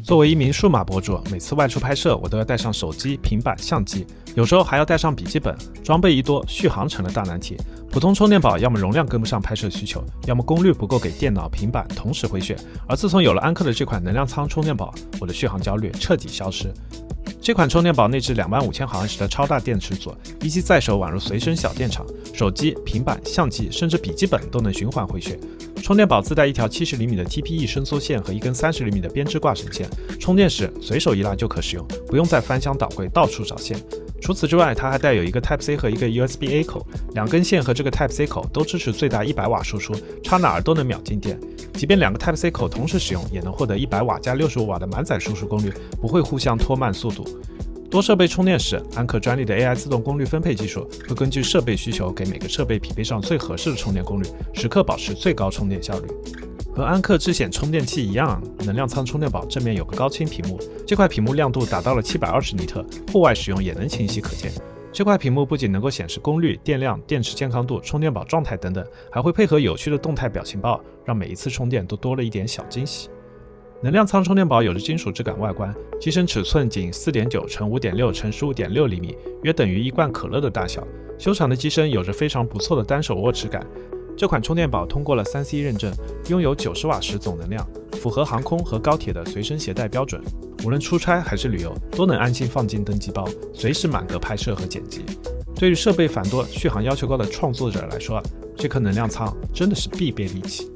作为一名数码博主，每次外出拍摄，我都要带上手机、平板、相机，有时候还要带上笔记本。装备一多，续航成了大难题。普通充电宝要么容量跟不上拍摄需求，要么功率不够给电脑、平板同时回血。而自从有了安克的这款能量舱充电宝，我的续航焦虑彻底消失。这款充电宝内置25000毫安时的超大电池组，一机在手宛如随身小电厂，手机、平板、相机甚至笔记本都能循环回血。充电宝自带一条70厘米的 TPE 伸缩线和一根30厘米的编织挂绳线，充电时随手一拉就可使用，不用再翻箱倒柜到处找线。除此之外，它还带有一个 Type-C 和一个 USB-A 口，两根线和这个 Type-C 口都支持最大100瓦输出，插哪儿都能秒进电。即便两个 Type-C 口同时使用，也能获得100瓦加65瓦的满载输出功率，不会互相拖慢速度。多设备充电时，安克专利的 AI 自动功率分配技术会根据设备需求给每个设备匹配上最合适的充电功率，时刻保持最高充电效率。和安克智显充电器一样，能量舱充电宝正面有个高清屏幕，这块屏幕亮度达到了720尼特，户外使用也能清晰可见。这块屏幕不仅能够显示功率、电量、电池健康度、充电宝状态等等，还会配合有趣的动态表情包，让每一次充电都多了一点小惊喜。能量舱充电宝有着金属质感外观，机身尺寸仅 4.9 x 5.6 x 15.6厘米，约等于一罐可乐的大小。修长的机身有着非常不错的单手握持感。这款充电宝通过了 3C 认证，拥有90瓦时总能量，符合航空和高铁的随身携带标准。无论出差还是旅游，都能安心放进登机包，随时满格拍摄和剪辑。对于设备繁多、续航要求高的创作者来说，这颗能量舱真的是必备利器。